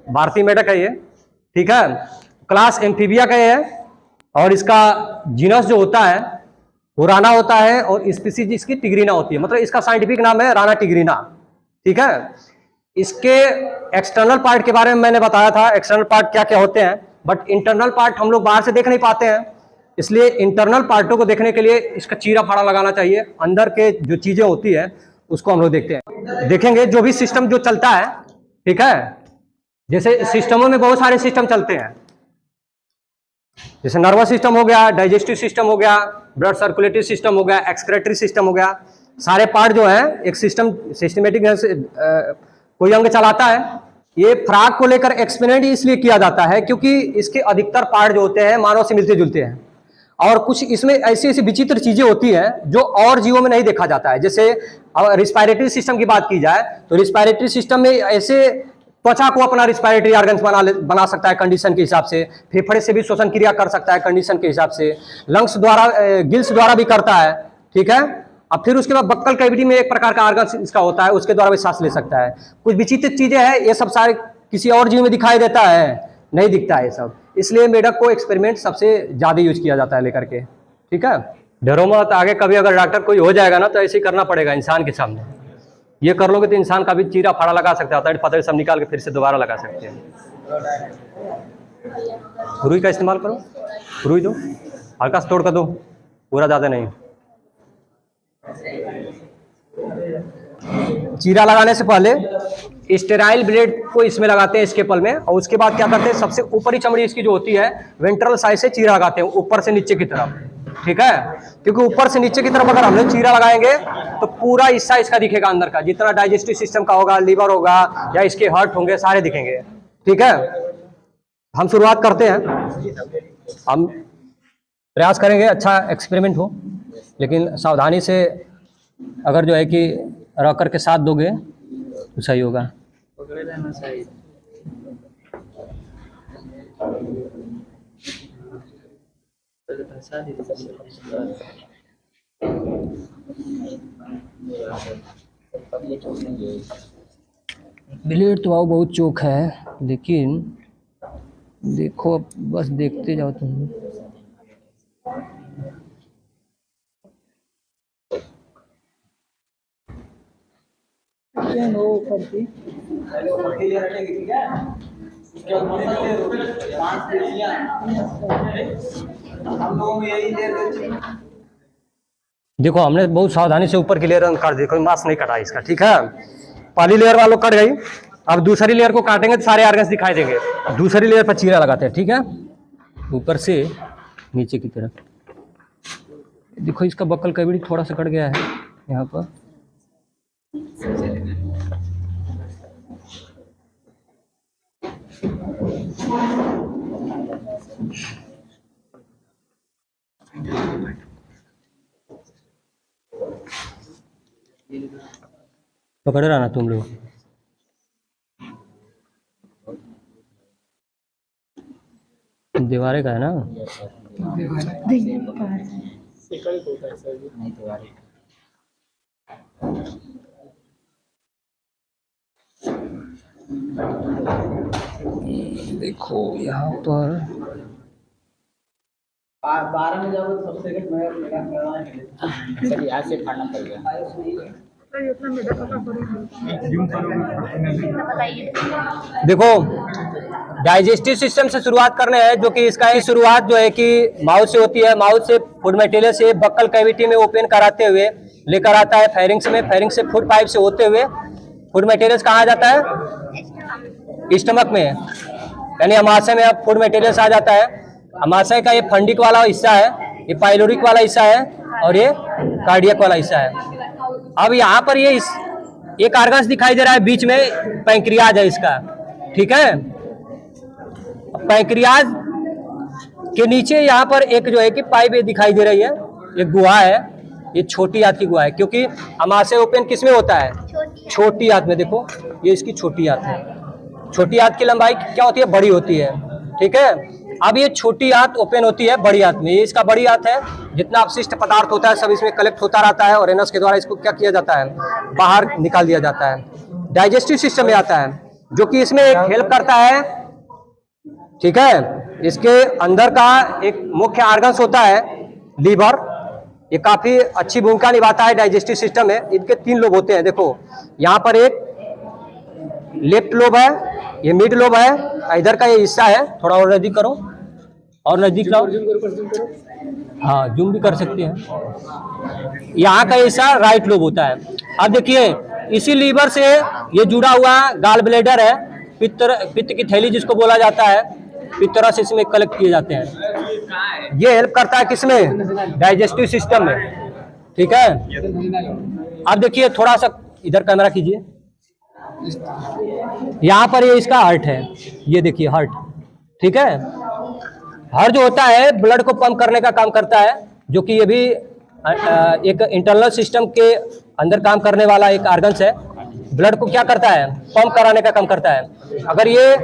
भारतीय मेढक है ये, ठीक है। क्लास एम्फीबिया का ये है, और इसका जीनस जो होता है वो राना होता है, और स्पीसीज इसकी टिग्रीना होती है, मतलब इसका साइंटिफिक नाम है राना टिग्रीना, ठीक है। इसके एक्सटर्नल पार्ट के बारे में मैंने बताया था, एक्सटर्नल पार्ट क्या क्या होते हैं, बट इंटरनल पार्ट हम लोग बाहर से देख नहीं पाते हैं, इसलिए इंटरनल पार्टों को देखने के लिए इसका चीरा फाड़ा लगाना चाहिए। अंदर के जो चीजें होती है उसको हम लोग देखते हैं, देखेंगे जो भी सिस्टम जो चलता है, ठीक है। जैसे सिस्टमों में बहुत सारे सिस्टम चलते हैं, जैसे नर्वस सिस्टम हो गया, डाइजेस्टिव सिस्टम हो गया, ब्लड सर्कुलेटरी सिस्टम हो गया, एक्सक्रेटरी सिस्टम हो गया। सारे पार्ट जो है एक सिस्टमेटिक कोई अंग चलाता है। ये फ्रॉग को लेकर एक्सपेरिमेंट इसलिए किया जाता है क्योंकि इसके अधिकतर पार्ट जो होते हैं मानव से मिलते जुलते हैं, और कुछ इसमें ऐसी ऐसी विचित्र चीजें होती हैं जो और जीवों में नहीं देखा जाता है। जैसे रिस्पायरेटरी सिस्टम की बात की जाए तो रिस्पायरेटरी सिस्टम में ऐसे त्वचा को अपना रिस्पायरेटरी ऑर्गन्स बना सकता है कंडीशन के हिसाब से, फेफड़े से भी श्वसन क्रिया कर सकता है कंडीशन के हिसाब से, लंग्स द्वारा गिल्स द्वारा भी करता है, ठीक है। अब फिर उसके बाद बक्कल कैविटी में एक प्रकार का ऑर्गन इसका होता है, उसके द्वारा भी सांस ले सकता है। कुछ विचित्र चीजें हैं, ये सब सारे किसी और जीव में दिखाई देता है, नहीं दिखता है ये सब, इसलिए मेढक को एक्सपेरिमेंट सबसे ज्यादा यूज किया जाता है लेकर के, ठीक है। डरो मत, आगे कभी अगर डॉक्टर कोई हो जाएगा ना तो ऐसे ही करना पड़ेगा इंसान के सामने। ये कर लोगे तो इंसान का भी चीरा फाड़ा लगा सकता है, पतड़ सब निकाल के फिर से दोबारा लगा सकते हैं। रुई का इस्तेमाल करो, रुई दो, हल्का से तोड़ कर दो, पूरा ज्यादा नहीं। चीरा लगाने से पहले स्टेराइल ब्लेड को इसमें लगाते हैं स्केपल में, और उसके बाद क्या करते हैं, सबसे ऊपरी चमड़ी इसकी जो होती है वेंट्रल साइड से चीरा लगाते हैं ऊपर से नीचे की तरफ, ठीक है। क्योंकि ऊपर से नीचे की तरफ अगर हम लोग चीरा लगाएंगे तो पूरा हिस्सा इसका दिखेगा, अंदर का जितना डाइजेस्टिव सिस्टम का होगा, लीवर होगा या इसके हार्ट होंगे, सारे दिखेंगे, ठीक है। हम शुरुआत करते हैं, हम प्रयास करेंगे अच्छा एक्सपेरिमेंट हो, लेकिन सावधानी से अगर जो है कि रॉकर के साथ दोगे तो सही होगा। ब्लेड तो आओ बहुत चोक है, लेकिन देखो बस देखते जाओ तुम। देखो हमने बहुत सावधानी से ऊपर की लेयर काट दी, कोई मांस नहीं कटा इसका, ठीक है। पहली लेयर वालों कट गई, अब दूसरी लेयर को काटेंगे तो सारे ऑर्गन्स दिखाई देंगे। दूसरी लेयर पर चीरा लगाते हैं, ठीक है, ऊपर से नीचे की तरफ। देखो इसका बक्कल कैविटी थोड़ा सा कट गया है यहाँ पर, पकड़ रहा ना तुम लोग। दीवारे का है ना, देखो यहाँ पर 12 में जाओ तो सबसे सर यहाँ से फाड़ना पड़ेगा। देखो डाइजेस्टिव सिस्टम से शुरुआत करने हैं, जो कि इसका शुरुआत जो है कि माउथ से होती है। माउथ से फूड मटेरियल से बक्कल कैविटी में ओपन कराते हुए लेकर आता है फेरिंग्स में, फेरिंग्स से फूड पाइप से होते हुए फूड मटेरियल्स कहाँ आ जाता है, स्टमक में, यानी अमाशय में अब फूड मटेरियल्स आ जाता है। अमाशय का ये फंडिक वाला हिस्सा है, ये पाइलोरिक वाला हिस्सा है, और ये कार्डियक वाला हिस्सा है। अब यहाँ पर ये एक ऑर्गन्स दिखाई दे रहा है बीच में, पैंक्रियाज है इसका, ठीक है। पैंक्रियाज के नीचे यहाँ पर एक जो है कि पाइप दिखाई दे रही है, एक गुहा है, ये छोटी आंत की गुहा है, क्योंकि अमाशय ओपन किसमें होता है, छोटी आंत में। देखो ये इसकी छोटी आंत है, छोटी आंत की लंबाई क्या होती है, बड़ी होती है, ठीक है। अब ये छोटी आंत ओपन होती है बड़ी आंत में, ये इसका बड़ी आंत है, जितना अपशिष्ट पदार्थ होता है सब इसमें कलेक्ट होता रहता है, और एनस के द्वारा इसको क्या किया जाता है, बाहर निकाल दिया जाता है। डाइजेस्टिव सिस्टम में आता है, जो कि इसमें एक हेल्प करता है, ठीक है। इसके अंदर का एक मुख्य ऑर्गन्स होता है लीवर, ये काफी अच्छी भूमिका निभाता है डाइजेस्टिव सिस्टम में। इनके 3 लोब होते हैं, देखो यहाँ पर एक लेफ्ट लोब है, ये मिड लोब है, इधर का ये हिस्सा है, थोड़ा और नजदीक करो और नजदीक लाओ, हाँ जूम भी कर सकते हैं। यहाँ का हिस्सा राइट लोब होता है। अब देखिए इसी लीवर से ये जुड़ा हुआ गाल ब्लेडर है, पित्त की थैली जिसको बोला जाता है, पित्तरस इसमें कलेक्ट किए जाते हैं। ये हेल्प करता है किसमें, डाइजेस्टिव सिस्टम में, ठीक है। अब देखिए थोड़ा सा इधर कैमरा कीजिए, यहाँ पर ये इसका हार्ट है, ये देखिए हार्ट, ठीक है। हार्ट जो होता है ब्लड को पंप करने का काम करता है, जो कि ये भी एक इंटरनल सिस्टम के अंदर काम करने वाला एक ऑर्गन्स है। ब्लड को क्या करता है, पंप कराने का काम करता है। अगर ये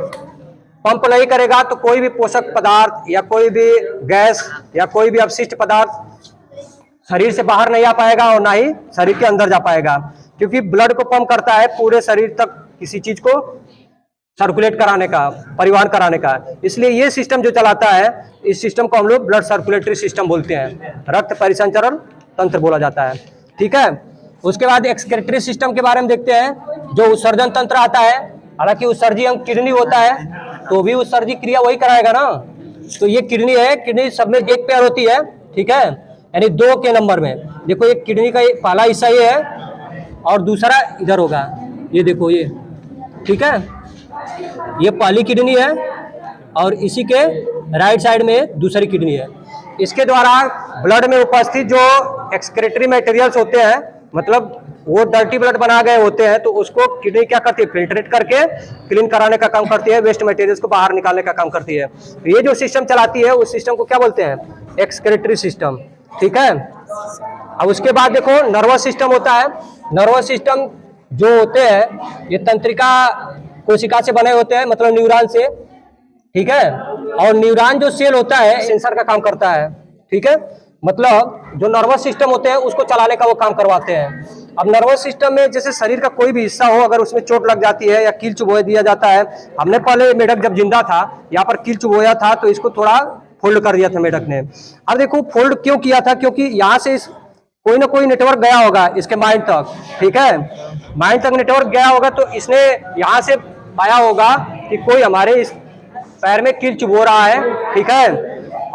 पंप नहीं करेगा तो कोई भी पोषक पदार्थ या कोई भी गैस या कोई भी अपशिष्ट पदार्थ शरीर से बाहर नहीं आ पाएगा और ना ही शरीर के अंदर जा पाएगा, क्योंकि ब्लड को पंप करता है पूरे शरीर तक किसी चीज को सर्कुलेट कराने का, परिवहन कराने का। इसलिए ये सिस्टम जो चलाता है, इस सिस्टम को हम लोग ब्लड सर्कुलेटरी सिस्टम बोलते हैं, रक्त परिसंचरण तंत्र बोला जाता है, ठीक है। उसके बाद एक्सक्रीटरी सिस्टम के बारे में देखते हैं, जो उत्सर्जन तंत्र आता है। हालांकि उत्सर्जी अंग किडनी होता है, तो भी उत्सर्जी क्रिया वही कराएगा ना। तो ये किडनी है, किडनी सब में एक पैर होती है, ठीक है, यानी 2 के नंबर में। देखो एक किडनी का पहला हिस्सा ये है और दूसरा इधर होगा, ये देखो ये, ठीक है। ये पहली किडनी है और इसी के राइट साइड में दूसरी किडनी है। इसके द्वारा ब्लड में उपस्थित जो एक्सक्रीटरी मटेरियल्स होते हैं, मतलब वो डर्टी ब्लड बना गए होते हैं, तो उसको किडनी क्या करती है, फिल्ट्रेट करके क्लीन कराने का काम करती है, वेस्ट मटेरियल्स को बाहर निकालने का काम करती है। तो ये जो सिस्टम चलाती है उस सिस्टम को क्या बोलते हैं, एक्सक्रीटरी सिस्टम, ठीक है। अब उसके बाद देखो नर्वस सिस्टम होता है। नर्वस सिस्टम जो होते हैं ये तंत्रिका कोशिका से बने होते हैं, मतलब न्यूरॉन से, ठीक है। और न्यूरॉन जो सेल होता है सेंसर का काम करता है, ठीक है। मतलब जो नर्वस सिस्टम होते हैं उसको चलाने का वो काम करवाते हैं। अब नर्वस सिस्टम में जैसे शरीर का कोई भी हिस्सा हो, अगर उसमें चोट लग जाती है या कील चुभो दिया जाता है। हमने पहले मेढक जब जिंदा था यहाँ पर कील चुभोया था, तो इसको थोड़ा फोल्ड कर दिया था मेढक ने। अब देखो फोल्ड क्यों किया था, क्योंकि यहाँ से कोई ना कोई नेटवर्क गया होगा इसके माइंड तक, ठीक है। माइंड तक नेटवर्क गया होगा तो इसने यहाँ से पाया होगा कि कोई हमारे इस पैर में कील चुभो रहा है, ठीक है,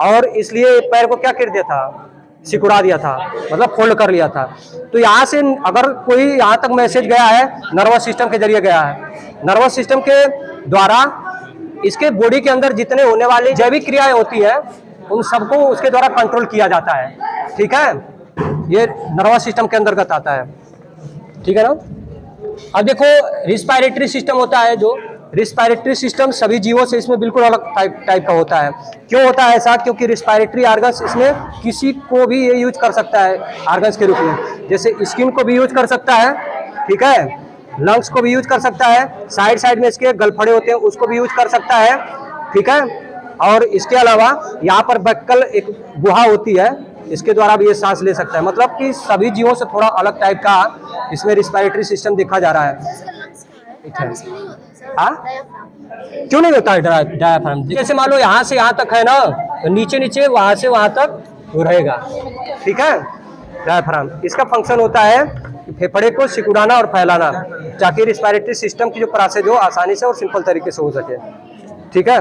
और इसलिए पैर को क्या कर दिया था, सिकुड़ा दिया था, मतलब फोल्ड कर लिया था। तो यहाँ से अगर कोई यहाँ तक मैसेज गया है, नर्वस सिस्टम के जरिए गया है। नर्वस सिस्टम के द्वारा इसके बॉडी के अंदर जितने होने वाली जैविक क्रियाएं होती है उन सबको उसके द्वारा कंट्रोल किया जाता है, ठीक है। ये नर्वस सिस्टम के अंतर्गत आता है, ठीक है ना। अब देखो रिस्पायरेटरी सिस्टम होता है, जो रिस्पायरेटरी सिस्टम सभी जीवों से इसमें बिल्कुल अलग टाइप का होता है। क्यों होता है ऐसा, क्योंकि रिस्पायरेटरी ऑर्गन्स इसमें किसी को भी ये यूज कर सकता है ऑर्गन्स के रूप में। जैसे स्किन को भी यूज कर सकता है, ठीक है, लंग्स को भी यूज कर सकता है, साइड में इसके गलफड़े होते हैं उसको भी यूज कर सकता है, ठीक है। और इसके अलावा यहाँ पर बक्कल एक गुहा होती है, इसके द्वारा भी ये सांस ले सकता है। मतलब कि सभी जीवों से थोड़ा अलग टाइप का इसमें रिस्पायरेटरी सिस्टम देखा जा रहा है। हाँ क्यों नहीं होता है डायाफ्राम? जैसे मान लो यहाँ से यहाँ तक है ना, तो नीचे वहाँ से वहाँ तक रहेगा, ठीक है। डायाफ्राम इसका फंक्शन होता है कि फेफड़े को सिकुड़ाना और फैलाना, ताकि रिस्पायरेटरी सिस्टम की जो प्रोसेस हो आसानी से और सिंपल तरीके से हो सके, ठीक है।